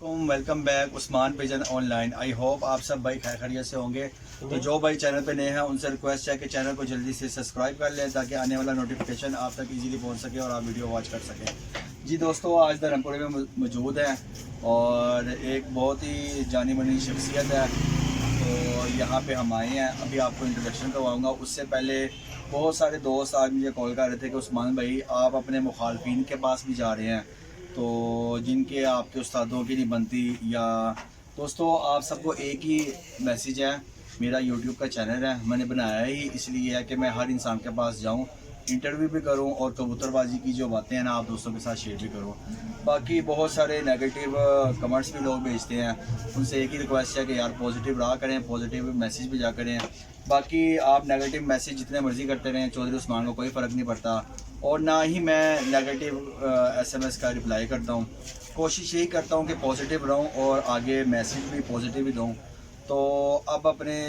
Welcome back Usman pigeon online. I hope आप सब भाई खैरियत से होंगे। तो जो भाई चैनल पे नए हैं उनसे रिक्वेस्ट है कि चैनल को जल्दी से सब्सक्राइब कर लें ताकि आने वाला नोटिफिकेशन आप तक इजीली पहुंच सके और आप वीडियो वॉच कर सकें। जी दोस्तों, आज धर्मपुरे में मौजूद हैं और एक बहुत ही जानी मानी शख्सियत है, तो यहाँ पे हम आए हैं। अभी आपको इंट्रोडक्शन करवाऊँगा। उससे पहले बहुत सारे दोस्त आज मुझे कॉल कर रहे थे कि उस्मान भाई आप अपने मुखालफिन के पास भी जा रहे हैं, तो जिनके आपके उस्तादों की नहीं बनती। या दोस्तों, आप सबको एक ही मैसेज है, मेरा यूट्यूब का चैनल है, मैंने बनाया ही इसलिए है कि मैं हर इंसान के पास जाऊं, इंटरव्यू भी करूं और कबूतरबाजी की जो बातें हैं ना आप दोस्तों के साथ शेयर भी करूं। बाकी बहुत सारे नेगेटिव कमेंट्स भी लोग भेजते हैं, उनसे एक ही रिक्वेस्ट है कि यार पॉजिटिव रहा करें, पॉजिटिव मैसेज भी जा करें। बाकी आप नेगेटिव मैसेज जितने मर्ज़ी करते रहें, चौधरी उस्मान को कोई फ़र्क नहीं पड़ता और ना ही मैं नेगेटिव SMS का रिप्लाई करता हूँ। कोशिश यही करता हूँ कि पॉजिटिव रहूँ और आगे मैसेज भी पॉजिटिव ही दूँ। तो अब अपने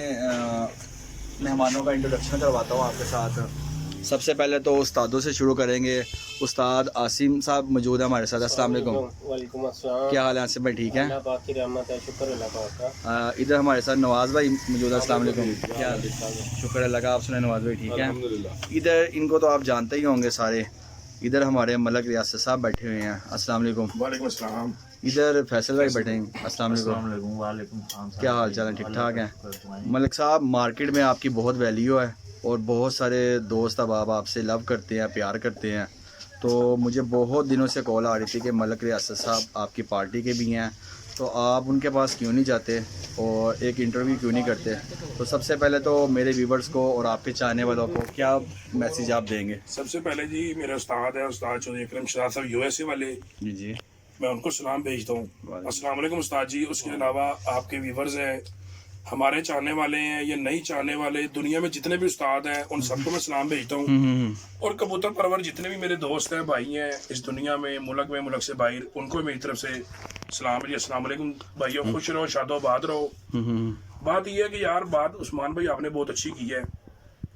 मेहमानों का इंट्रोडक्शन करवाता हूँ आपके साथ। सबसे पहले तो उस्तादों से शुरू करेंगे। उस्ताद आसिम साहब मौजूद है हमारे साथ। अस्सलाम वालेकुम। वालेकुम अस्सलाम। क्या हाल है आसिम भाई? ठीक है, अल्लाह पाक की रहमत है, शुक्र अल्लाह पाक का। इधर हमारे साथ नवाज़ भाई मौजूद है। अस्सलाम वालेकुम। क्या हाल है? शुक्र अल्लाह का। आप सुनाए नवाज़ भाई? ठीक है अल्हम्दुलिल्लाह। इधर इनको तो आप जानते ही होंगे सारे। इधर हमारे मलक रियासत साहब बैठे हुए हैं। अस्सलाम वालेकुम। वालेकुम अस्सलाम। इधर फैसल भाई बैठे हैं। अस्सलाम वालेकुम। वालेकुम। क्या हाल चाल है? ठीक ठाक है। मलक साहब, मार्केट में आपकी बहुत वैल्यू है और बहुत सारे दोस्त अहबाब आपसे लव करते हैं, प्यार करते हैं। तो मुझे बहुत दिनों से कॉल आ रही थी कि मलक रियासत साहब आपकी पार्टी के भी हैं, तो आप उनके पास क्यों नहीं जाते और एक इंटरव्यू क्यों नहीं करते? तो सबसे पहले तो मेरे व्यूवर्स को और आपके चाहने वालों को क्या मैसेज आप देंगे? सबसे पहले जी मेरे उस्ताद है, उस्ताद चौधरी अकरम शराद साहब USA वाले, जी जी, मैं उनको सलाम भेजता हूँ। अस्सलाम वालेकुम उस्ताद जी। उसके अलावा आपके व्यूवर्स हैं, हमारे चाहने वाले हैं या नहीं चाहने वाले, दुनिया में जितने भी उस्ताद हैं उन सबको मैं सलाम भेजता हूँ। और कबूतर परवर जितने भी मेरे दोस्त हैं, भाई हैं इस दुनिया में, मुल्क से बाहर, उनको मेरी तरफ से सलाम जी। अस्सलाम वालेकुम भाइयों, खुश रहो, शादोबाद रहो। बात यह है कि यार, बात उस्मान भाई आपने बहुत अच्छी की है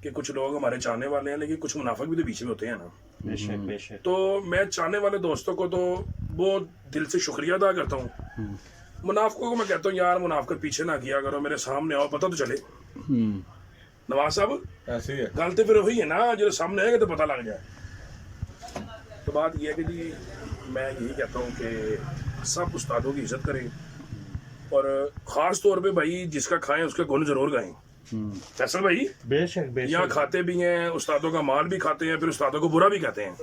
कि कुछ लोग हमारे चाहने वाले हैं लेकिन कुछ मुनाफिक भी तो बीच में होते हैं ना। बेशक बेशक। तो मैं चाहने वाले दोस्तों को तो बहुत दिल से शुक्रिया अदा करता हूँ। मुनाफिकों को मैं कहता हूँ यार, मुनाफिक पीछे ना किया करो, मेरे सामने आओ, पता तो चले। नवाज साहब, ऐसे ही है। गल तो फिर वही है ना, जो सामने आएगा तो पता लग जाए। तो बात यह है कि जी मैं यही कहता हूँ कि सब उस्तादों की इज्जत करें और ख़ास तौर पे भाई जिसका खाएं उसके गुण जरूर गाएं। फैसल भाई बेशक बेशक। यहाँ खाते भी हैं, उस्तादों का माल भी खाते हैं, फिर उस्तादों को बुरा भी कहते हैं।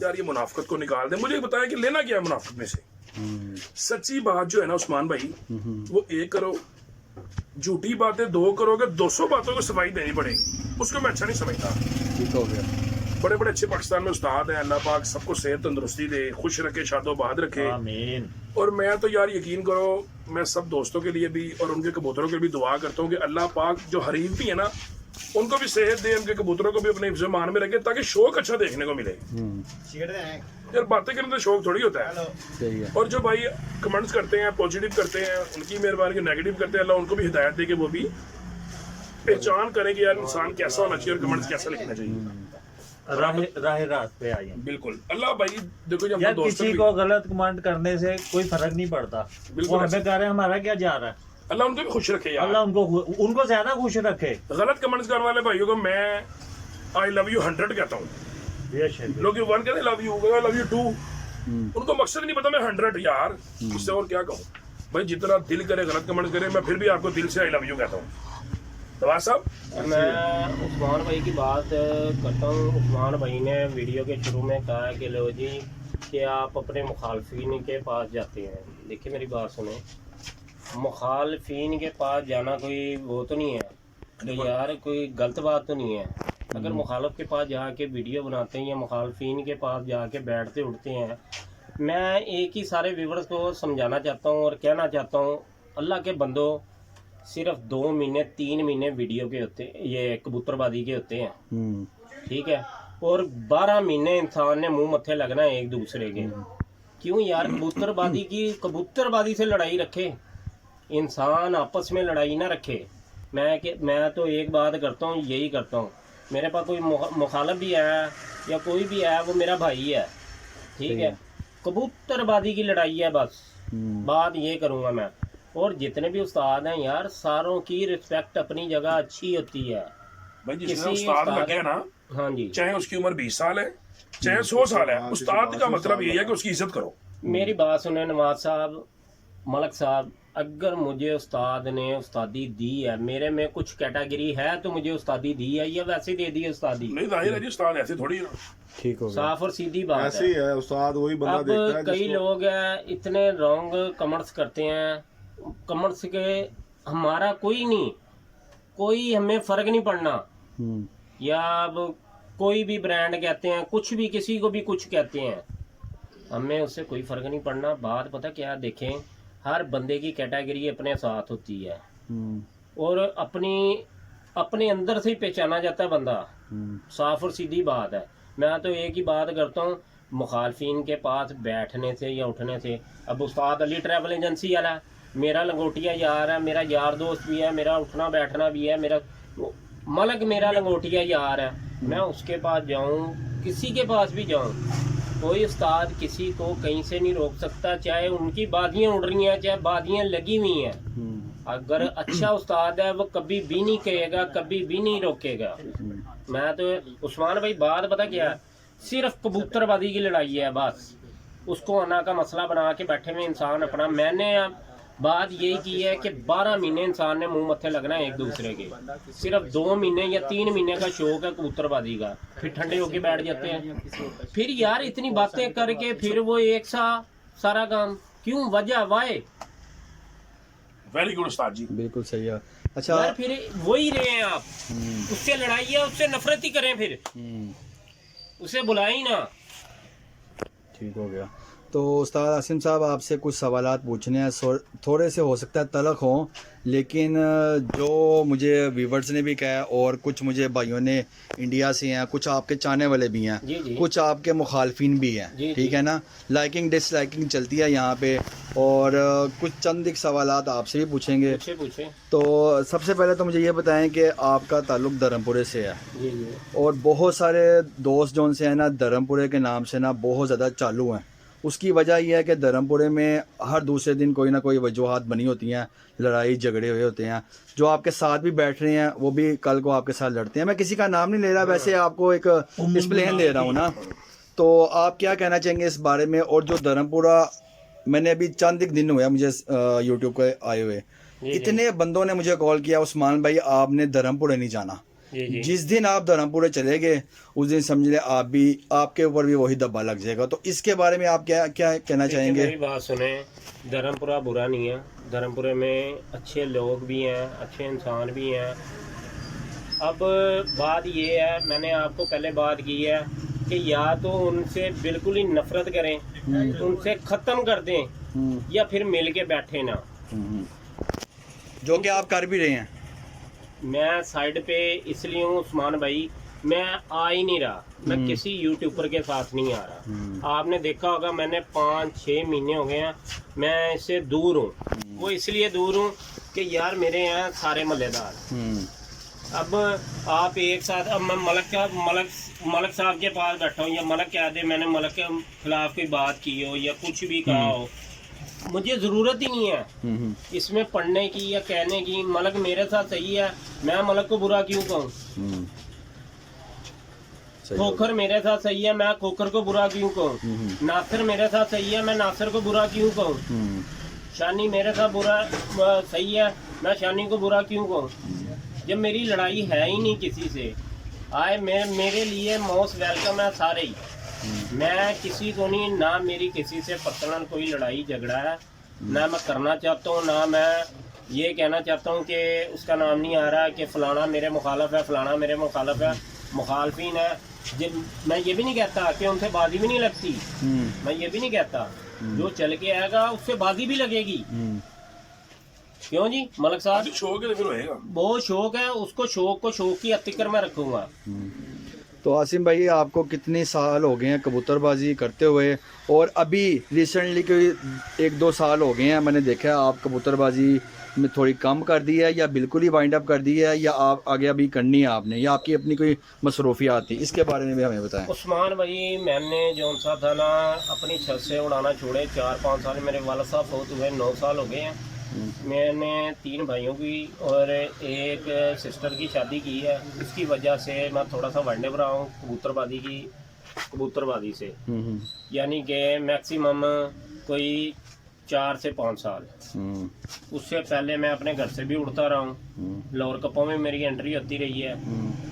यार ये मुनाफिकत को निकाल दें। मुझे बताएं कि लेना क्या है मुनाफिकत में से? सच्ची बात जो है ना उस्मान भाई, वो एक करो, झूठी बातें दो करोगे, 200 बातों को सफाई देनी पड़ेगी, उसको मैं अच्छा नहीं समझता। ठीक हो गया। बड़े बड़े अच्छे पाकिस्तान में उस्ताद हैं, अल्लाह पाक सबको सेहत तंदुरुस्ती दे, खुश रखे, शादोबाद रखे। आमीन। और मैं तो यार यकीन करो, मैं सब दोस्तों के लिए भी और उनके कबूतरों के लिए भी दुआ करता हूँ कि अल्लाह पाक जो हरीफ भी है ना उनको भी सेहत दे, उनके कबूतरों को भी अपने हिफ्ज़ मान में रखे ताकि शौक अच्छा देखने को मिले। यार बातें करने तो शौक थोड़ी होता है। सही है। और जो भाई कमेंट्स करते हैं, पॉजिटिव करते हैं, उनकी मेहरबानी, जो नेगेटिव करते हैं, अल्लाह उनको भी हिदायत दे कि वो भी पहचान करें कि यार इंसान कैसा होना चाहिए और कमेंट्स कैसा लिखना चाहिए। राह रात पे आइए। बिल्कुल। अल्लाह भाई देखो, जब यार हम दोस्तों किसी को गलत कमेंट करने से कोई फर्क नहीं पड़ता। बिल्कुल वो हमें कह रहे हैं, हमारा क्या जा रहा है। अल्लाह उनको भी खुश रखे यार। अल्लाह उनको ज्यादा खुश रखे। गलत कमेंट्स करने वाले भाइयों को मैं आई लव यू 100 कहता हूँ। बेशक। लोग 1 कहते लव यू, लव यू 2, उनको मकसद नहीं पता मैं 100 यार, इससे और क्या कहूँ भाई। जितना दिल करे गलत कमेंट करे, मैं फिर भी आपको दिल से आई लव यू कहता हूँ। नवाज साहब, मैं उस्मान भाई की बात करता हूँ। उस्मान भाई ने वीडियो के शुरू में कहा कि लो जी कि आप अपने मुखालफिन के पास जाते हैं। देखिए मेरी बात सुने, मुखालफिन के पास जाना कोई वो तो नहीं है तो यार कोई गलत बात तो नहीं है। अगर मुखालफ के पास जाके वीडियो बनाते हैं या मुखालफिन के पास जाके बैठते उठते हैं, मैं एक ही सारे व्यूवर्स को समझाना चाहता हूँ और कहना चाहता हूँ, अल्लाह के बंदो, सिर्फ 2 महीने 3 महीने वीडियो के होते, ये कबूतरबाजी के होते हैं, ठीक है। और 12 महीने इंसान ने मुंह मत्थे लगना है एक दूसरे के। क्यों यार? कबूतरबाजी से लड़ाई रखे, इंसान आपस में लड़ाई ना रखे। मैं तो एक बात करता हूँ, यही करता हूँ, मेरे पास कोई मुखालफ भी है या कोई भी है, वो मेरा भाई है, ठीक है। कबूतरबाजी की लड़ाई है बस, बात ये करूंगा मैं। और जितने भी उस्ताद हैं यार, सारों की रिस्पेक्ट अपनी जगह अच्छी होती है। भाई जिसने किसी उस्ताद उस्ताद- लगे ना, हाँ जी, चाहे उसकी उम्र 20 साल है चाहे 100 साल है, उस्ताद का मतलब ये है कि उसकी इज्जत करो। मेरी बात सुने नवाज साहब, मलक साहब, अगर मुझे उस्ताद ने उस्तादी दी है, मेरे में कुछ कैटेगरी है तो मुझे उस्तादी दी है, या वैसे दे दी है उस्तादी? नहीं जाहिर है जी, उस्ताद ऐसे थोड़ी है। ठीक हो गया। साफ और सीधी बात ऐसे ही है, उस्ताद वही बंदा अब देखता है कई लोग हैं इतने रॉन्ग कमेंट्स करते हैं, कमेंट्स के हमारा कोई नहीं, कोई हमें फर्क नहीं पड़ना। या अब कोई भी ब्रांड कहते हैं, कुछ भी, किसी को भी कुछ कहते हैं, हमें उससे कोई फर्क नहीं पड़ना। बात पता क्या, देखें, हर बंदे की कैटेगरी अपने साथ होती है और अपने अंदर से ही पहचाना जाता है बंदा। साफ और सीधी बात है। मैं तो एक ही बात करता हूँ, मुखालफिन के पास बैठने से या उठने से, अब उस्ताद अली ट्रैवल एजेंसी वाला मेरा लंगोटिया यार है, मेरा यार दोस्त भी है, मेरा उठना बैठना भी है, मेरा मलक मेरा लंगोटिया यार है, मैं उसके पास जाऊँ, किसी के पास भी जाऊँ, कोई उस्ताद किसी को कहीं से नहीं रोक सकता, चाहे उनकी बादियाँ उड़ रही हैं, चाहे बादियाँ लगी हुई हैं। अगर अच्छा उस्ताद है वो कभी भी नहीं कहेगा, कभी भी नहीं रोकेगा। मैं तो उस्मान भाई, बात पता क्या है, सिर्फ कबूतरबाजी की लड़ाई है बस, उसको अना का मसला बना के बैठे हुए इंसान अपना। मैंने बात यही की है कि 12 महीने इंसान ने मुंह मत्थे लगना है एक दूसरे के, सिर्फ 2 महीने या 3 महीने का शौक है कबूतरबाजी का, फिर ठंडे होके बैठ जाते हैं। फिर यार इतनी बातें करके फिर वो एक सा सारा काम क्यों, वजह वाई? वेरी गुड उस्ताद जी, बिल्कुल सही है। अच्छा यार फिर वही रहे हैं आप, उससे लड़ाई है, उससे नफरत ही करें, फिर उसे बुलाए ना। ठीक हो गया। तो उस्ताद आसिम साहब, आपसे कुछ सवालात पूछने हैं, थोड़े से हो सकता है तलख हों, लेकिन जो मुझे व्यूवर्स ने भी कहा और कुछ मुझे भाइयों ने इंडिया से हैं, कुछ आपके चाहने वाले भी हैं, जी। कुछ आपके मुखालफिन भी हैं, जी, ठीक है ना, लाइकिंग डिसलाइकिंग चलती है यहाँ पे, और कुछ चंद एक सवालात आपसे भी पूछेंगे। पूछे। तो सबसे पहले तो मुझे ये बताएं कि आपका ताल्लुक धर्मपुरे से है, जी। और बहुत सारे दोस्त जो उनसे हैं ना, धर्मपुरे के नाम से ना बहुत ज़्यादा चालू हैं। उसकी वजह यह है कि धर्मपुरे में हर दूसरे दिन कोई ना कोई वजूहात बनी होती हैं, लड़ाई झगड़े हुए होते हैं। जो आपके साथ भी बैठ रहे हैं वो भी कल को आपके साथ लड़ते हैं। मैं किसी का नाम नहीं ले रहा, वैसे आपको एक एक्सप्लेन दे रहा हूँ ना। तो आप क्या कहना चाहेंगे इस बारे में? और जो धर्मपुरा, मैंने अभी चंद एक दिन हुआ मुझे यूट्यूब पे आए हुए, इतने बंदों ने मुझे कॉल किया, उस्मान भाई आपने धर्मपुरे नहीं जाना। जिस दिन आप धर्मपुरे चले गए उस दिन समझ ले आपके ऊपर भी वही दब्बा लग जाएगा। तो इसके बारे में आप क्या कहना चाहेंगे? मेरी बात सुने, धर्मपुरा बुरा नहीं है, धर्मपुरे में अच्छे लोग भी हैं, अच्छे इंसान भी हैं। अब बात ये है, मैंने आपको पहले बात की है कि या तो उनसे बिल्कुल ही नफरत करें, उनसे ख़त्म कर दें, या फिर मिल के बैठे ना, जो कि आप कर भी रहे हैं। मैं साइड पे इसलिए हूँ उस्मान भाई, मैं आ ही नहीं रहा, मैं किसी यूट्यूबर के साथ नहीं आ रहा। आपने देखा होगा मैंने 5-6 महीने हो गए हैं मैं इससे दूर हूँ। वो इसलिए दूर हूँ कि यार मेरे यहाँ सारे मल्लेदार, अब आप एक साथ, अब मैं मलक साहब के पास बैठा हूँ, या मलक कह दे मैंने मलक के खिलाफ कोई बात की हो या कुछ भी कहा हो, मुझे ज़रूरत ही नहीं है इसमें पढ़ने की या कहने की। मलक मेरे साथ सही है, मैं मलक को बुरा क्यों कहूँ? खोखर मेरे साथ सही है, मैं खोखर को बुरा क्यों कहूँ? नासिर मेरे साथ सही है, मैं नासिर को बुरा क्यों कहूँ? शानी मेरे साथ बुरा सही है, मैं शानी को बुरा क्यों कहूँ? जब मेरी लड़ाई है ही नहीं किसी से, आए मेरे लिए मोस्ट वेलकम है सारे ही। मैं किसी को नहीं, ना मेरी किसी से पर्सनल कोई लड़ाई झगड़ा है, ना मैं करना चाहता हूँ, ना मैं ये कहना चाहता हूँ कि उसका नाम नहीं आ रहा कि फ़लाना मेरे मुखालफ है, फ़लाना मेरे मुखालफ है, मुखालफिन है। जब मैं ये भी नहीं कहता कि उनसे बाजी भी नहीं लगती, मैं ये भी नहीं कहता, जो चल के आएगा उससे बाजी भी लगेगी। क्यों जी मलक साहब? शौक है तो फिर होएगा। वो शौक है, उसको शौक को शौक की अतिकर में रखूँगा। तो आसिम भाई आपको कितने साल हो गए हैं कबूतरबाजी करते हुए, और अभी रिसेंटली कोई 1-2 साल हो गए हैं मैंने देखा है आप कबूतरबाजी में थोड़ी कम कर दी है या बिल्कुल ही वाइंड अप कर दी है, या आप आगे अभी करनी है आपने, या आपकी अपनी कोई मसरूफियात थी, इसके बारे में भी हमें बताएं। उस्मान भाई मैंने जो सा था ना अपनी छत से उड़ाना छोड़े 4-5 साल, मेरे वाला साहब फौत हुए 9 साल हो गए हैं। मैंने 3 भाइयों की और एक सिस्टर की शादी की है, इसकी वजह से मैं थोड़ा सा वाइंड अप रहा हूँ कबूतरबाजी से, यानी कि मैक्सिमम कोई 4 से 5 साल। उससे पहले मैं अपने घर से भी उड़ता रहा हूँ, लाहौर कपों में मेरी एंट्री होती रही है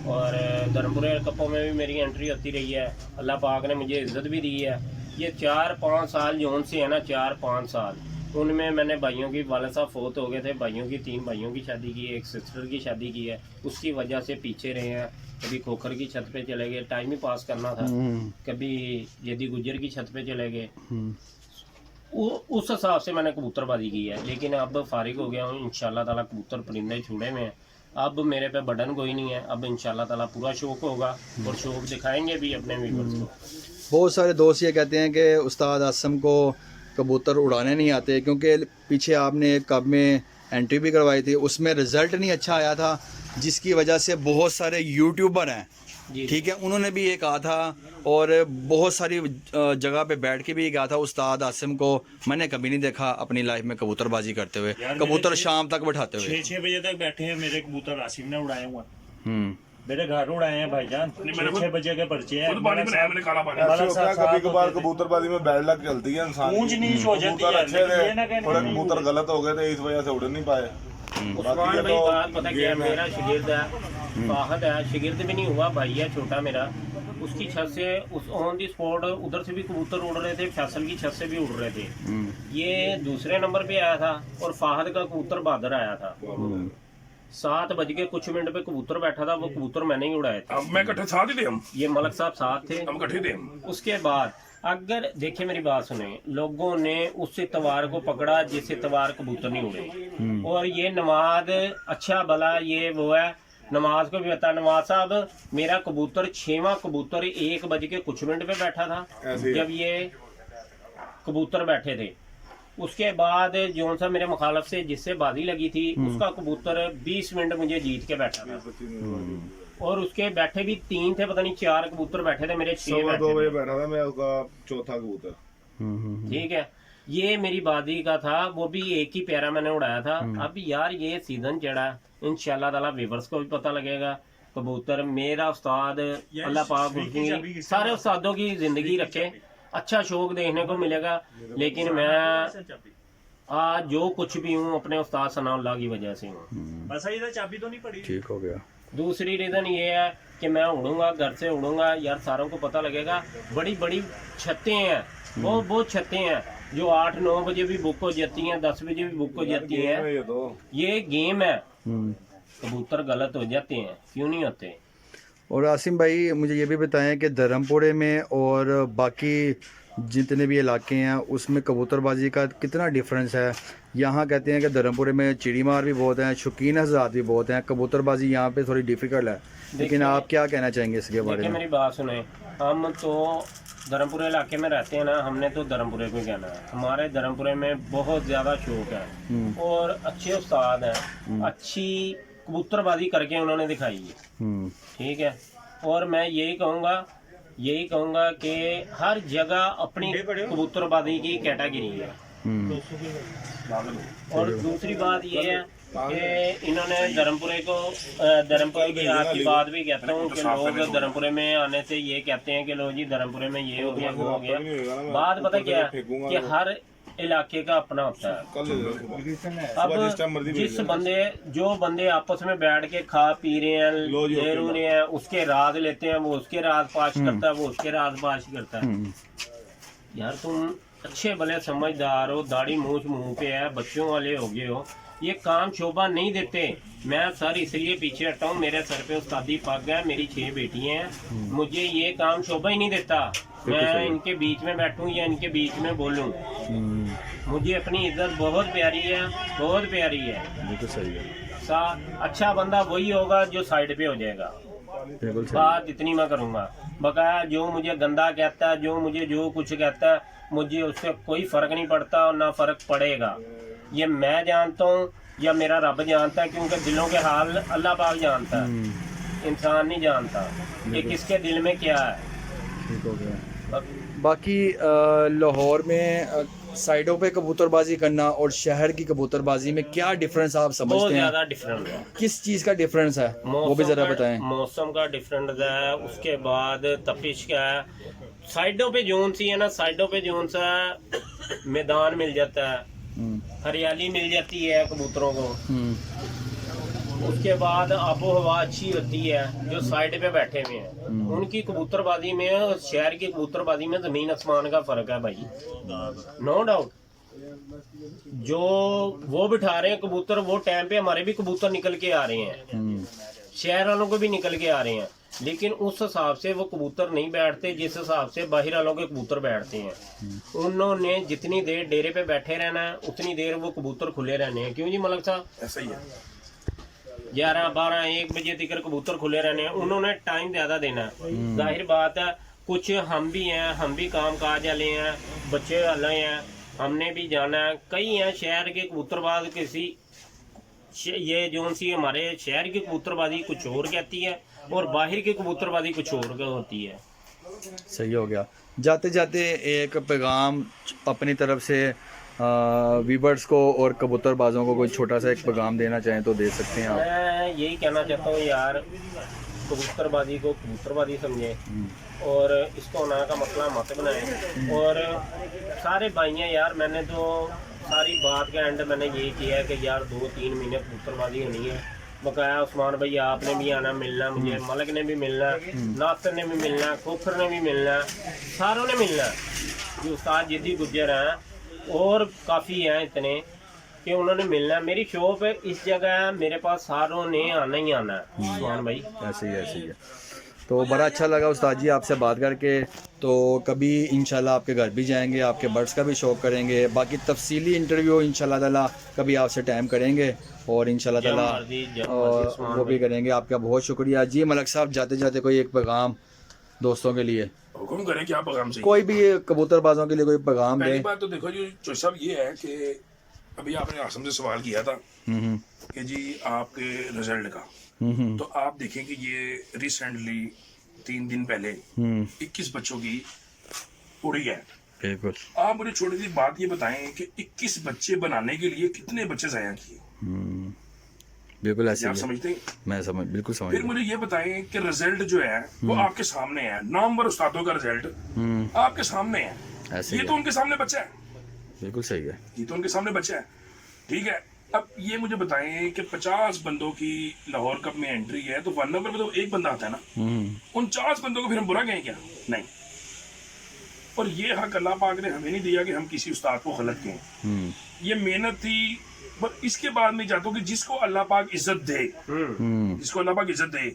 और धर्मपुरे कपों में भी मेरी एंट्री होती रही है। अल्लाह पाक ने मुझे इज्जत भी दी है। ये 4-5 साल जोन से है ना, 4-5 साल, उनमें मैंने भाइयों की, वाले साहब फोत हो गए थे, भाइयों की 3 भाइयों की शादी की, एक सिस्टर की शादी की है, उसकी वजह से पीछे रहे हैं। कभी खोखर की छत पे चले गए, टाइम ही पास करना था, कभी यदि गुजर की छत पे चले गए, उस हिसाब से मैंने कबूतरबाजी की है। लेकिन अब फारिग हो गया हूँ, इंशाल्लाह ताला कबूतर परिंदे छुड़े में हैं, अब मेरे पे बटन कोई नहीं है, अब इंशाल्लाह ताला पूरा शौक होगा और शौक दिखाएंगे भी अपने व्यूअर्स को। बहुत सारे दोस्त ये कहते हैं कि उस्ताद आसम को कबूतर उड़ाने नहीं आते, क्योंकि पीछे आपने एक कब में एंट्री भी करवाई थी, उसमें रिज़ल्ट नहीं अच्छा आया था, जिसकी वजह से बहुत सारे यूट्यूबर हैं, ठीक है, उन्होंने भी ये कहा था और बहुत सारी जगह पे बैठ के भी ये कहा था उस्ताद आसिम को मैंने कभी नहीं देखा अपनी लाइफ में कबूतरबाजी करते हुए, कबूतर शाम तक बैठाते हुए। 6 बजे तक बैठे हैं मेरे कबूतर, आसिम ने उड़ाए हुए, मेरे घर उड़ाए हैं भाईजान। 6 बजे के पर्चे हैं। कभी कभार कबूतरबाजी में बैड लक चलती है, इंसान ऊंच नीच हो जाती है, अच्छे थे, थोड़े कबूतर गलत हो गए थे, इस वजह से उड़ नहीं पाए। उस्मान भाई बात पता क्या है, मेरा शिगिर्द है, फाहद है, शिगिर्द भी नहीं हुआ, भाई है छोटा मेरा, उसकी छत से उस ऑन दी स्पॉट उधर से भी कबूतर उड़ रहे थे, फैसल की छत से भी उड़ रहे थे। ये दूसरे नंबर पे आया था और फाहद का कबूतर बहादुर आया था। 7 बज के कुछ मिनट पे कबूतर बैठा था, वो कबूतर मैंने ही उड़ाए थे। मैं इकट्ठे साथ ही थे, हम ये मलक साहब साथ थे, हम इकट्ठे थे। उसके बाद अगर देखिए मेरी बात सुने, लोगों ने उस इतवार को पकड़ा जिस इतवार कबूतर नहीं उड़े, और ये नमाज अच्छा भला ये वो है, नमाज को भी बता, नमाज साहब मेरा कबूतर 6वां कबूतर 1 बज के कुछ मिनट पे बैठा था जब ये कबूतर बैठे थे। उसके बाद जो सा मेरे मुखालफ से जिससे बाजी लगी थी उसका कबूतर 20 मिनट मुझे जीत के बैठा था, और उसके बैठे भी 3 थे, पता नहीं 4 कबूतर बैठे थे, मेरे 6 बैठा था मैं, उसका चौथा कबूतर। ठीक है, ये मेरी बाजी का था, वो भी एक ही प्यारा मैंने उड़ाया था। अब यार ये सीजन चढ़ा, इंशाल्लाह ताला व्यूअर्स को भी पता लगेगा कबूतर। मेरा उस्ताद अल्लाह पाक उसकी सारे उस्तादों की जिंदगी रखे, अच्छा शौक देखने को मिलेगा। लेकिन मैं आज जो कुछ भी हूँ अपने उस्ताद सनाउल्लाह की वजह से हूँ। बस इधर चाबी तो नहीं पड़ी, ठीक हो गया। दूसरी रीज़न ये है कि मैं उड़ूंगा, घर से उड़ूंगा, यार सारों को पता लगेगा। बड़ी बड़ी छतें हैं, बहुत छतें हैं जो 8-9 बजे भी बुक हो जाती हैं, 10 बजे भी बुक हो जाती हैं। ये गेम है, कबूतर गलत हो जाते हैं, क्यों नहीं होते। और आसिम भाई मुझे ये भी बताएं कि धर्मपुरे में और बाकी जितने भी इलाके हैं उसमें कबूतरबाजी का कितना डिफरेंस है। यहाँ कहते हैं कि धर्मपुरे में चिड़ी मार भी बहुत हैं, शौकीन हज़रात भी बहुत हैं, कबूतरबाजी यहाँ पे थोड़ी डिफ़िकल्ट है, लेकिन आप क्या कहना चाहेंगे इसके बारे में? मेरी बात सुने, हम तो धर्मपुरे इलाके में रहते हैं ना, हमने तो धर्मपुरे को कहना है। हमारे धर्मपुरे में बहुत ज़्यादा शौक है और अच्छे उस्ताद हैं, अच्छी कबूतरबाजी करके उन्होंने दिखाई है, ठीक है। और मैं यही कहूँगा कि हर जगह अपनी कबूतरबाजी की कैटेगरी है। और दूसरी बात ये है कि इन्होंने धर्मपुरे की आपकी बात भी कहता हूँ कि लोग धर्मपुरे में आने से ये कहते हैं कि लो जी धर्मपुरे में ये हो गया वो हो गया। बात पता क्या है कि हर इलाके का अपना होता है। अब जो बंदे आपस में बैठ के खा पी रहे हैं, ले रू रहे हैं, उसके राज लेते हैं, वो उसके राज पाश करता है, वो उसके राज पाश करता है। यार तुम अच्छे भले समझदार हो, दाढ़ी मूछ मुंह पे है, बच्चों वाले हो गए हो, ये काम शोभा नहीं देते। मैं सर इसलिए पीछे हटा हूँ, मेरे सर पे उस्तादी पग है, मेरी 6 बेटियां हैं, मुझे ये काम शोभा ही नहीं देता। मैं इनके बीच में बैठूं या इनके बीच में बोलूं, मुझे अपनी इज्जत बहुत प्यारी है, बहुत प्यारी है। बिल्कुल सही है। अच्छा बंदा वही होगा जो साइड पे हो जाएगा, बिल्कुल सही। बात इतनी मैं करूँगा, बकाया जो मुझे गंदा कहता है, जो मुझे जो कुछ कहता है, मुझे उससे कोई फ़र्क नहीं पड़ता और ना फ़र्क पड़ेगा। ये मैं जानता हूँ या मेरा रब जानता है, क्योंकि दिलों के हाल अल्लाह पाक जानता है, इंसान नहीं जानता कि किसके दिल में क्या है। ठीक हो गया। बाकी लाहौर में साइडों पे कबूतरबाजी करना और शहर की कबूतरबाजी में क्या डिफरेंस आप बहुत समझते हैं? ज़्यादा डिफरेंस है। किस चीज़ का डिफरेंस है वो भी ज़रा बताएं। मौसम का डिफरेंस है, उसके बाद तपिश का है। साइडों पे जोन सी है ना, साइडों पे जोन सा मैदान मिल जाता है, हरियाली मिल जाती है कबूतरों को। उसके बाद आबो हवा अच्छी होती है। जो साइड पे बैठे हुए हैं उनकी कबूतरबाजी में और शहर की कबूतरबाजी में जमीन आसमान का फर्क है भाई, नो डाउट। जो वो बिठा रहे हैं कबूतर, वो टाइम पे हमारे भी कबूतर निकल के आ रहे हैं, शहर वालों को भी निकल के आ रहे हैं, लेकिन उस हिसाब से वो कबूतर नहीं बैठते जिस हिसाब से बाहर वालों के कबूतर बैठते हैं। उन्होंने जितनी देर डेरे पे बैठे रहना है उतनी देर वो कबूतर खुले रहने हैं। क्यों जी मलक साहब? ऐसा ही है। 11, 12, 1 बजे तक कबूतर खुले रहने हैं, उन्होंने टाइम ज्यादा देना है। जाहिर बात है, कुछ हम भी हैं, हम भी काम काज वाले हैं, बच्चे वाले हैं, हमने भी जाना है। कई हैं शहर के कबूतरबाज, किसी ये जो सी हमारे शहर की कबूतरबाजी कुछ और कहती है और बाहर की कबूतरबाजी कुछ और होती है। सही हो गया। जाते जाते एक पैगाम अपनी तरफ से वीवर्स को और कबूतरबाजों को कोई छोटा सा एक पैगाम देना चाहें तो दे सकते हैं आप। मैं यही कहना चाहता हूँ यार, कबूतरबाजी को कबूतरबाजी समझे और इसको ना का मसला मत बनाए। और सारे भाई हैं यार, मैंने तो सारी बात का एंड मैंने यही किया है कि यार 2-3 महीने कबूतरबाजी होनी है। बकाया उस्मान भाई आपने भी आना मिलना, मुझे मलक ने भी मिलना, नासिर ने भी मिलना, खोखर ने भी मिलना, सारों ने मिलना। जो उस्ताद जिद्दी गुज्जर हैं और काफ़ी हैं इतने कि उन्होंने मिलना। मेरी शॉप है इस जगह है, मेरे पास सारों ने आना ही आना है उस्मान भाई। ऐसे ही है। तो बड़ा अच्छा लगा उस्ताद जी आपसे बात करके। तो कभी इंशाल्लाह आपके घर भी जाएंगे, आपके बर्ड्स का भी शौक करेंगे। बाकी तफसीली इंटरव्यू इंशाल्लाह ताला कभी आपसे टाइम करेंगे और इंशाल्लाह ताला और वो भी करेंगे। आपका बहुत शुक्रिया जी। मलक साहब जाते जाते कोई एक पैगाम दोस्तों के लिए, हुक्म करें क्या पैगाम चाहिए? कोई भी कबूतरबाजों के लिए कोई पैगाम पहली दे। बात तो देखो जी चोर साहब, ये है कि अभी आपने आसम से सवाल किया था कि जी आपके रिजल्ट का, तो आप देखें कि ये रिसेंटली 3 दिन पहले 21 बच्चों की उड़ी है। बिल्कुल। आप मुझे छोटी सी बात ये बताएं कि 21 बच्चे बनाने के लिए कितने बच्चे ज़ाया किए? बिल्कुल ऐसे आप ही है। समझते हैं? मैं बिल्कुल समझ फिर गया। मुझे ये बताएं कि रिजल्ट जो है वो आपके सामने है, नामवर उस्तादों का रिजल्ट आपके सामने है। ऐसे ये ही तो है। उनके सामने बच्चा है, बिल्कुल सही है। ये तो उनके सामने बच्चा है। ठीक है, अब ये मुझे बताएं कि 50 बंदों की लाहौर कप में एंट्री है, तो 1 नंबर पे तो एक बंदा आता है ना। 49 बंदों को फिर हम बुरा कहें क्या? नहीं। और ये हक अल्लाह पाक ने हमें नहीं दिया कि हम किसी उस्ताद को गलत कहें। ये मेहनत थी। पर इसके बाद मैं चाहता हूँ कि जिसको अल्लाह पाक इज्जत दे, जिसको अल्लाह पाक इज्जत दे।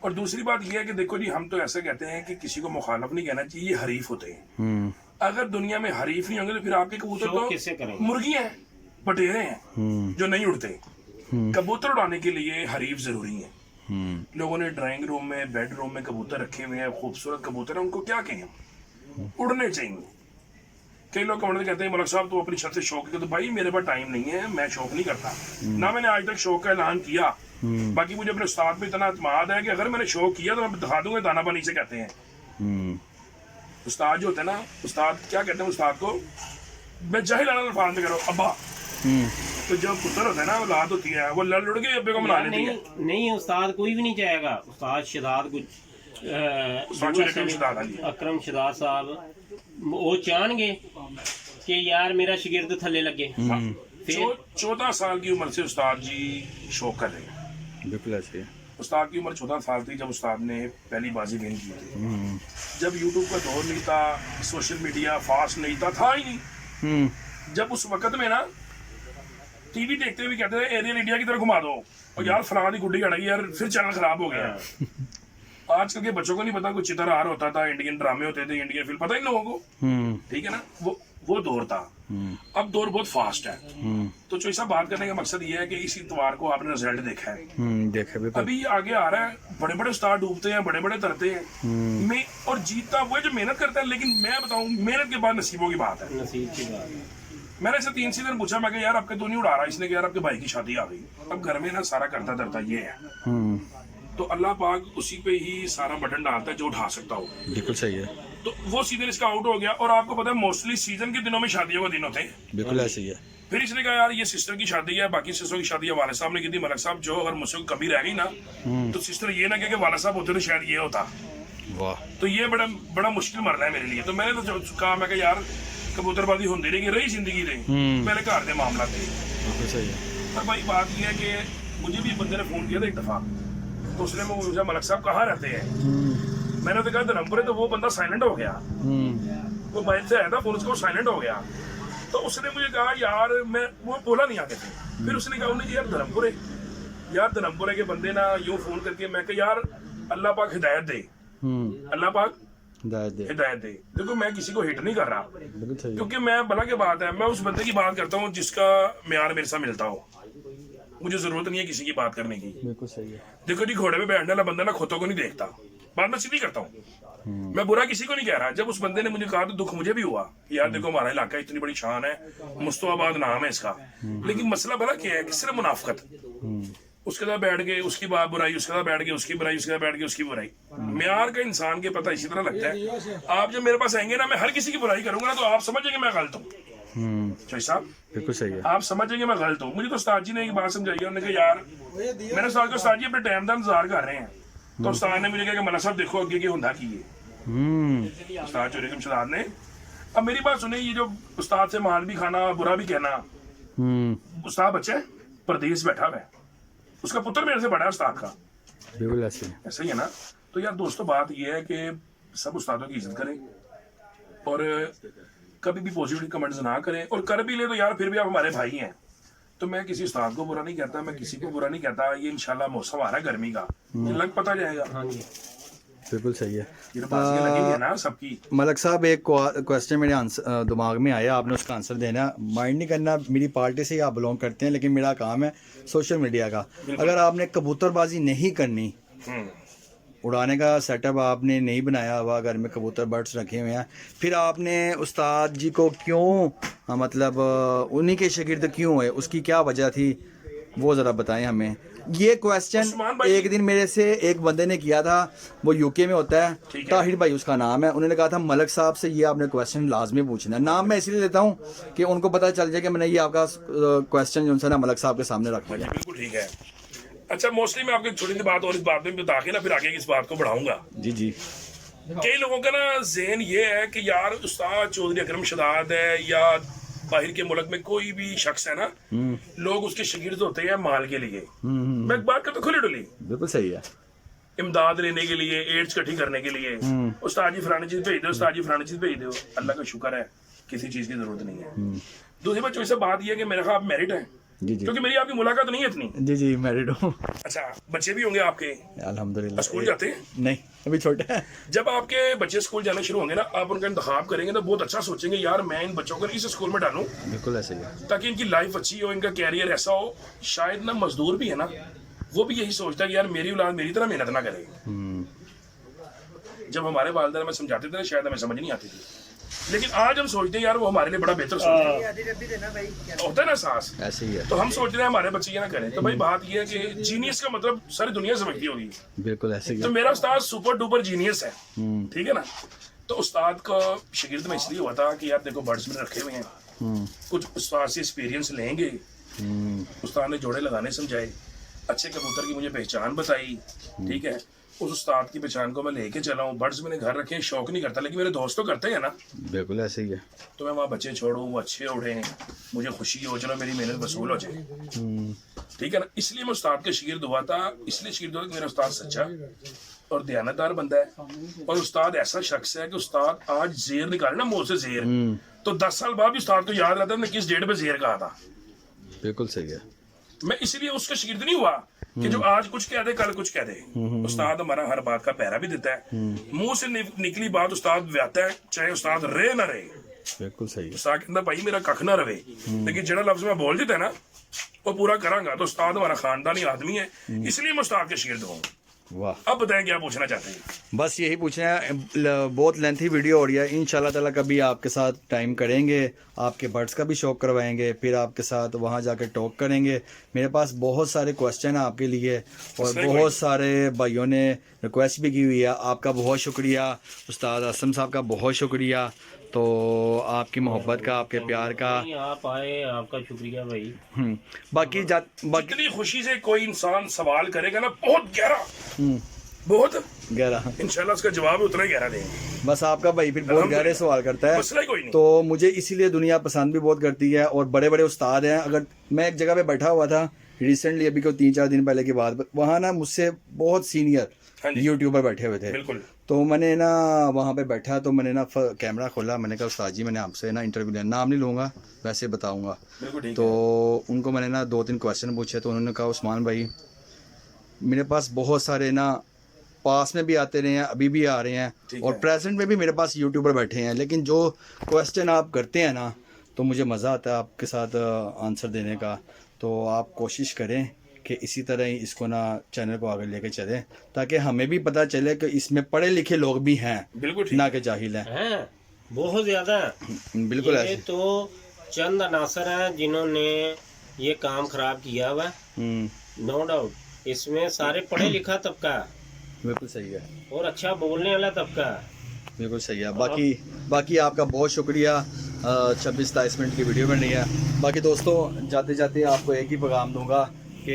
और दूसरी बात यह है कि देखो जी, हम तो ऐसा कहते हैं कि किसी को मुखालफ नहीं कहना चाहिए, ये हरीफ होते हैं। अगर दुनिया में हरीफ नहीं होंगे तो फिर आपके कबूतर तो मुर्गी हैं, बटेरे हैं जो नहीं उड़ते। कबूतर उड़ाने के लिए हरीफ जरूरी है। लोगों ने ड्राइंग रूम में, बेडरूम में कबूतर रखे हुए हैं, खूबसूरत कबूतर है, उनको क्या कहें? उड़ने चाहिए। कई लोग कमेंट कहते हैं मलक साहब तो अपनी छत से शौक है, तो भाई मेरे पास टाइम नहीं है, मैं शौक नहीं करता ना, मैंने आज तक शौक का ऐलान किया। बाकी मुझे अपने उस्ताद पे इतना एतमाद है कि अगर मैंने शौक किया तो मैं दिखा दूंगा दाना पानी से कहते हैं। उस्ताद जो होते हैं ना, उस्ताद क्या कहते हैं उस्ताद को? मैं जाहिल अल्फाज में करो अब्बा। तो जब पुत्र होता है ना, औलाद होती है, वो लड़ लुड़ के अब्बे को मना लेती है। नहीं उस्ताद कोई भी नहीं चाहेगा। उस्ताद शदाद कुछ अकरम शदाद साहब वो चाहेंगे कि यार मेरा शिगिर्द थल्ले लगे। फिर 14 साल की उम्र से उस्ताद जी शौक कर रहे हैं। बिल्कुल ऐसे ही। उस्ताद की उम्र 14 साल थी जब उस्ताद ने पहली बाजी गेंद की थी। जब यूट्यूब का दौर नहीं था, सोशल मीडिया फास्ट नहीं था ही नहीं। जब उस वक्त में ना टीवी देखते हुए कहते थे एरियल इंडिया की तरफ घुमा दो, और यार फलां दी गुड्डी अड़गी यार, फिर चैनल खराब हो गया। आजकल के बच्चों को नहीं पता, कुछ चित्रहार होता था, इंडियन ड्रामे होते थे, इंडियन फिल्म, पता ही लोगों को। ठीक है ना, वो दौर था। अब दौर बहुत फास्ट है, तो जो ऐसा बात करने का मकसद ये है कि इस इतवार को आपने रिजल्ट देखा है, देखे बिल्कुल। अभी आगे आ रहा है, बड़े बड़े स्टार डूबते हैं, बड़े बड़े तरते हैं, मैं और जीतता वो है जो मेहनत करता है। लेकिन मैं बताऊं, मेहनत के बाद नसीबों की बात है। नसीब की बात है। मैंने इसे 3 दिन पूछा, मैं कहा यार आपके तो नहीं उड़ा रहा, इसने कहा यार आपके भाई की शादी आ गई। अब घर में ना सारा करता धरता ये है, तो अल्लाह पाक उसी पे ही सारा बटन डालता है जो उठा सकता हो। बिल्कुल सही है, तो वो सीजन इसका आउट हो गया। और आपको पता है मोस्टली सीजन के दिनों में शादियों के दिन होते हैं। बिल्कुल ऐसे ही है। फिर इसने कहा यार ये सिस्टर की शादी है, बाकी सिस्टरों की शादी है, वाले साहब ने की थी। मलक साहब जो अगर मुझसे कोई कमी रह गई ना, तो सिस्टर ये ना कहे कि वाला साहब होते तो शायद ये होता। वाह, तो ये बड़ा बड़ा मुश्किल मरना है मेरे लिए। तो मैंने तो कहा, मैं यार कबूतरबाजी होती रही जिंदगी दे, मेरे घर के मामला थे। बिल्कुल सही है। पर भाई बात यह है कि मुझे भी बंदे ने फोन किया था एक दफा, तो उसने मुझे मलक साहब कहाँ रहते हैं, मैंने तो कहा धर्मपुर है, तो वो बंदा साइलेंट हो गया। वो बाइक से आया था फोन, उसको साइलेंट हो गया। तो उसने मुझे कहा यार, मैं वो बोला नहीं आके थे। फिर उसने कहा उन्हें यार धर्मपुर है, यार धर्मपुर के बंदे ना यूं फोन करके, मैं कहा यार अल्लाह पाक हिदायत दे, अल्लाह पाक हिदायत दे। देखो मैं किसी को हिट नहीं कर रहा, क्योंकि मैं भला की बात है, मैं उस बंदे की बात करता हूँ जिसका म्यार मेरे साथ मिलता हो। मुझे जरूरत नहीं है किसी की बात करने की। बिल्कुल सही है। देखो जी, घोड़े पे बैठने वाला बंदा ना खोतों को नहीं देखता, बात मैं सीधी करता हूँ। मैं बुरा किसी को नहीं कह रहा। जब उस बंदे ने मुझे कहा तो दुख मुझे भी हुआ, यार देखो हमारा इलाका इतनी बड़ी शान है, मुस्तफाबाद नाम है इसका, लेकिन मसला भला क्या है कि सिर्फ मुनाफकत। उसके साथ बैठ के उसकी बात बुराई, उसके साथ बैठ के उसकी बुराई, उसके साथ बैठ के उसकी बुराई। म्यार का इंसान के पता इसी तरह लगता है। आप जब मेरे पास आएंगे ना, मैं हर किसी की बुराई करूंगा ना, तो आप समझेंगे मैं गलत हूँ। साहब बिल्कुल सही है। आप समझेंगे मैं गलत हूँ। मुझे तो उस्ताद जी ने एक बात समझाई, उन्होंने कहा यार, मैंने उस्ताद को, उस्ताद जी अपने टाइम का इंतजार कर रहे हैं। तो उस्ताद ने मुझे कहा कि मलक साहब देखो आगे क्या होता की है। उस्ताद चौधरी उस्ताद ने, अब मेरी बात सुने, ये जो उस्ताद से माल भी खाना बुरा भी कहना, उस्ताद बच्चा है परदेश बैठा हुआ है, उसका पुत्र मेरे से बड़ा है उस्ताद का। बिल्कुल ऐसे ऐसा ही है ना। तो यार दोस्तों बात ये है कि सब उस्तादों की इज्जत करें और कभी भी पॉजिटिव कमेंट्स ना करें, और कर भी ले तो यार फिर भी आप हमारे भाई हैं। तो मैं किसी उस्ताद को बुरा नहीं कहता, मैं किसी को बुरा नहीं कहता। ये इंशाल्लाह मौसम आ रहा है गर्मी का, ये लग पता जाएगा। हाँ जी, बिल्कुल सही है। ये बात ये लगेगी ना सबकी। मलक साहब, एक क्वेश्चन मेरे दिमाग में आया, आपने उसका आंसर देना, माइंड नहीं करना। मेरी पार्टी से ही आप बिलोंग करते हैं, लेकिन मेरा काम है सोशल मीडिया का। अगर आपने कबूतरबाजी नहीं करनी, उड़ाने का सेटअप आपने नहीं बनाया हुआ, घर में कबूतर बर्ड्स रखे हुए हैं, फिर आपने उस्ताद जी को क्यों, मतलब उन्हीं के शागिर्द क्यों हुए, उसकी क्या वजह थी, वो ज़रा बताएं हमें। ये क्वेश्चन एक दिन मेरे से एक बंदे ने किया था, वो यूके में होता है, ताहिर भाई उसका नाम है। उन्होंने कहा था मलक साहब से ये आपने क्वेश्चन लाजमी पूछना है। नाम मैं इसलिए लेता हूँ कि उनको पता चल जाए कि मैंने ये आपका क्वेश्चन जो है ना मलक साहब के सामने रखा है। बिल्कुल ठीक है। अच्छा, मोस्टली मैं आपको छोटी सी बात और इस बात में बता के ना फिर आगे इस बात को बढ़ाऊंगा। जी जी। कई लोगों का ना ज़हन ये है कि यार उस्ताद चौधरी अकरम शदाद है या बाहर के मुल्क में कोई भी शख्स है ना, लोग उसके शागिर्द होते हैं माल के लिए। मैं एक बात करता खुली डुली, बिल्कुल सही है। इमदाद लेने के लिए, एड्स इकट्ठी करने के लिए, उस्ताद जी फलानी चीज भेज दो, उस्ताद जी फलानी चीज भेज दो। अल्लाह का शुक्र है किसी चीज की जरूरत नहीं है। दूसरी बात जो बात यह है कि मेरे ख्याल आप मैरिड हैं, जी जी, क्योंकि मेरी आपकी मुलाकात नहीं है इतनी। जी जी, मैरिड हूँ। अच्छा, बच्चे भी होंगे आपके? अल्हम्दुलिल्लाह। स्कूल जाते हैं? नहीं, अभी छोटे हैं। जब आपके बच्चे स्कूल जाना शुरू होंगे ना, आप उनका इंतखाब करेंगे तो बहुत अच्छा सोचेंगे, यार मैं इन बच्चों को इस स्कूल में डालूं, बिल्कुल ऐसे ही है, ताकि इनकी लाइफ अच्छी हो, इनका कैरियर ऐसा हो। शायद ना मजदूर भी है ना, वो भी यही सोचता है कि यार मेरी औलाद मेरी तरह मेहनत ना करे। जब हमारे वालिदैन हमें समझाते थे ना, शायद हमें समझ नहीं आती थी, लेकिन आज हम सोचते हैं यार वो हमारे लिए बड़ा बेहतर सोचते हैं, होता है ना सास, ऐसे ही है। तो हम सोच रहे हैं हमारे बच्चे ये ना करें। तो भाई बात ये है कि जीनियस का मतलब सारी दुनिया समझती होगी। बिल्कुल ऐसे ही तो है। मेरा उस्ताद सुपर डुपर जीनियस है, ठीक है ना। तो उस्ताद का शागिर्द में इसलिए हुआ था कि यार देखो बर्ड्स में रखे हुए हैं, कुछ उस्ताद से एक्सपीरियंस लेंगे। उस्ताद ने जोड़े लगाने समझाए, अच्छे कबूतर की मुझे पहचान बताई, ठीक है। उस उस्ताद की पहचान को मैं लेके चला हूँ। बर्ड्स मैंने घर रखे, शौक नहीं करता, लेकिन मेरे दोस्त तो करते हैं ना। बिल्कुल ऐसे ही है। तो मैं वहाँ बच्चे छोड़ूँ, वो अच्छे उड़े, मुझे खुशी हो, चलो मेरी मेहनत वसूल हो जाए, ठीक है ना। इसलिए मैं उस्ताद के शागिर्द हुआ था, इसलिए शागिर्द हुआ कि मेरा उस्ताद सच्चा और दयानतदार बंदा है। और उस्ताद ऐसा शख्स है कि उस्ताद आज जेर निकाले ना मुंह से जेर, तो 10 साल बाद भी उस्ताद को याद रहता है किस डेट पे जेर कहा था। बिल्कुल सही है। मैं इसलिए उसका शागिर्द नहीं हुआ कि जो आज कुछ कह दे कल कुछ कह दे। उस्ताद हमारा हर बात का पहरा भी देता है, मुंह से निकली बात उस्ताद व्याता है, चाहे उस्ताद रहे ना रहे। बिल्कुल सही है। उस्ताद कहता भाई मेरा कख ना रवे, लेकिन जेड़ा लफ्ज मैं बोल देता है ना वो पूरा करांगा। तो उस्ताद हमारा खानदानी आदमी है, इसलिए मैं उस्ताद के शागिर्द हूँ। वाह। अब बताएं क्या पूछना चाहते हैं। बस यही पूछना है, बहुत लेंथी वीडियो हो रही है। इंशाल्लाह ताला कभी आपके साथ टाइम करेंगे, आपके बर्ड्स का भी शौक करवाएंगे, फिर आपके साथ वहाँ जाकर टॉक करेंगे। मेरे पास बहुत सारे क्वेश्चन हैं आपके लिए और बहुत सारे भाइयों ने रिक्वेस्ट भी की हुई है। आपका बहुत शुक्रिया उस्ताद असम साहब का, बहुत शुक्रिया। तो आपकी मोहब्बत का, आपके प्यार का, नहीं, आप आए, आपका शुक्रिया भाई। बाकी इतनी खुशी से कोई इंसान सवाल करेगा ना बहुत गहरा, बहुत गहरा, इंशाल्लाह उसका जवाब उतना ही गहरा देंगे। बस आपका भाई फिर बहुत गहरे सवाल करता है, मसला ही कोई नहीं। तो मुझे इसीलिए दुनिया पसंद भी बहुत करती है। और बड़े बड़े उस्ताद हैं। अगर मैं एक जगह पे बैठा हुआ था रिसेंटली, अभी को 3-4 दिन पहले की बात, वहाँ ना मुझसे बहुत सीनियर यूट्यूबर बैठे हुए थे। बिल्कुल। तो मैंने ना वहाँ पे बैठा, तो मैंने ना कैमरा खोला, मैंने कहा उस्ताद जी मैंने आपसे ना इंटरव्यू लेना, नाम नहीं लूँगा वैसे बताऊँगा। तो उनको मैंने ना 2-3 क्वेश्चन पूछे, तो उन्होंने कहा उस्मान भाई मेरे पास बहुत सारे ना पास में भी आते रहे हैं, अभी भी आ रहे हैं, और प्रेजेंट में भी मेरे पास यूट्यूबर बैठे हैं, लेकिन जो क्वेश्चन आप करते हैं ना तो मुझे मज़ा आता है आपके साथ आंसर देने का। तो आप कोशिश करें कि इसी तरह ही इसको ना चैनल को आगे लेके चलें, ताकि हमें भी पता चले कि इसमें पढ़े लिखे लोग भी हैं, बिल्कुल ना कि जाहिल हैं। बहुत ज़्यादा। बिल्कुल ये ऐसे। तो चंद अनासर हैं जिन्होंने ये काम खराब किया हुआ, नो डाउट। इसमें सारे पढ़े लिखा तबका है, बिल्कुल सही है, और अच्छा बोलने वाला तबका है। बिल्कुल सही है। बाकी आपका बहुत शुक्रिया। 26-27 मिनट की वीडियो बन रही है। बाकी दोस्तों जाते जाते आपको एक ही पैगाम दूंगा कि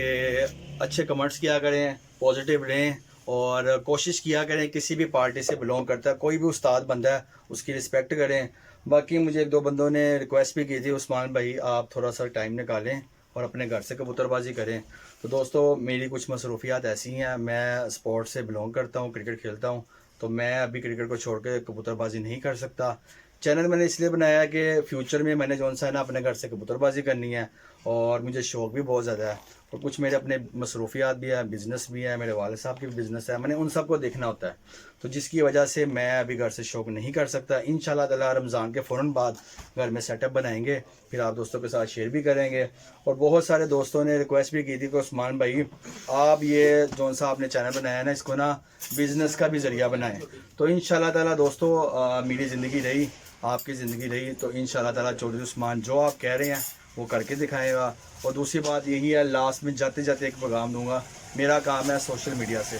अच्छे कमेंट्स किया करें, पॉजिटिव रहें, और कोशिश किया करें किसी भी पार्टी से बिलोंग करता है, कोई भी उस्ताद बंदा है उसकी रिस्पेक्ट करें। बाकी मुझे 1-2 बंदों ने रिक्वेस्ट भी की थी, उस्मान भाई आप थोड़ा सा टाइम निकालें और अपने घर से कबूतरबाजी करें। तो दोस्तों मेरी कुछ मसरूफियात ऐसी हैं, मैं स्पोर्ट्स से बिलोंग करता हूँ, क्रिकेट खेलता हूँ, तो मैं अभी क्रिकेट को छोड़ के कबूतरबाजी नहीं कर सकता। चैनल मैंने इसलिए बनाया है कि फ्यूचर में मैंने जो सा है ना अपने घर से कबूतरबाजी करनी है, और मुझे शौक़ भी बहुत ज़्यादा है, और कुछ मेरे अपने मसरूफियात भी है, बिज़नेस भी है, मेरे वालिद साहब की भी बिज़नेस है, मैंने उन सब को देखना होता है। तो जिसकी वजह से मैं अभी घर से शौक़ नहीं कर सकता। इंशाल्लाह ताला रमज़ान के फ़ौरन बाद घर में सेटअप बनाएंगे, फिर आप दोस्तों के साथ शेयर भी करेंगे। और बहुत सारे दोस्तों ने रिक्वेस्ट भी की थी कि उस्मान भाई आप ये जो सा आपने चैनल बनाया ना इसको ना बिज़नेस का भी ज़रिया बनाएं। तो इंशाल्लाह ताला दोस्तों मेरी ज़िंदगी रही, आपकी ज़िंदगी रही, तो इंशाल्लाह ताला चौधरी उस्मान जो आप कह रहे हैं वो करके दिखाएगा। और दूसरी बात यही है, लास्ट में जाते जाते एक पैगाम दूंगा, मेरा काम है सोशल मीडिया से,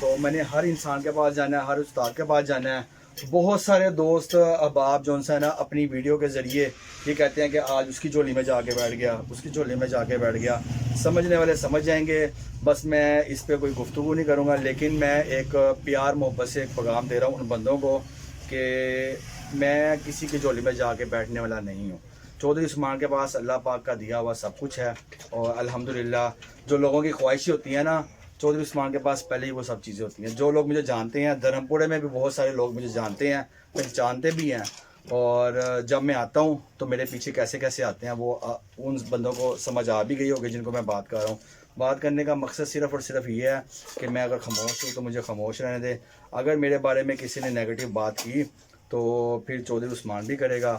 तो मैंने हर इंसान के पास जाना है, हर उस्ताद के पास जाना है। बहुत सारे दोस्त अहबाब जो है ना अपनी वीडियो के ज़रिए ये कहते हैं कि आज उसकी झोली में जाके बैठ गया, उसकी झोली में जाके बैठ गया। समझने वाले समझ जाएंगे, बस मैं इस पर कोई गुफ्तगू नहीं करूँगा, लेकिन मैं एक प्यार मोहब्बत से एक पैगाम दे रहा हूँ उन बंदों को कि मैं किसी की झोली में जाके बैठने वाला नहीं हूँ। चौधरी उस्मान के पास अल्लाह पाक का दिया हुआ सब कुछ है, और अल्हम्दुलिल्लाह जो लोगों की ख्वाहिशें होती हैं ना चौधरी उस्मान के पास पहले ही वो सब चीज़ें होती हैं। जो लोग मुझे जानते हैं, धर्मपुरे में भी बहुत सारे लोग मुझे जानते हैं, पहचानते भी हैं, और जब मैं आता हूँ तो मेरे पीछे कैसे कैसे आते हैं वो उन बंदों को समझ आ भी गई होगी जिनको मैं बात कर रहा हूँ। बात करने का मकसद सिर्फ़ और सिर्फ ये है कि मैं अगर खामोश हूँ तो मुझे खामोश रहने दें। अगर मेरे बारे में किसी ने नेगेटिव बात की तो फिर चौधरी उस्मान भी करेगा।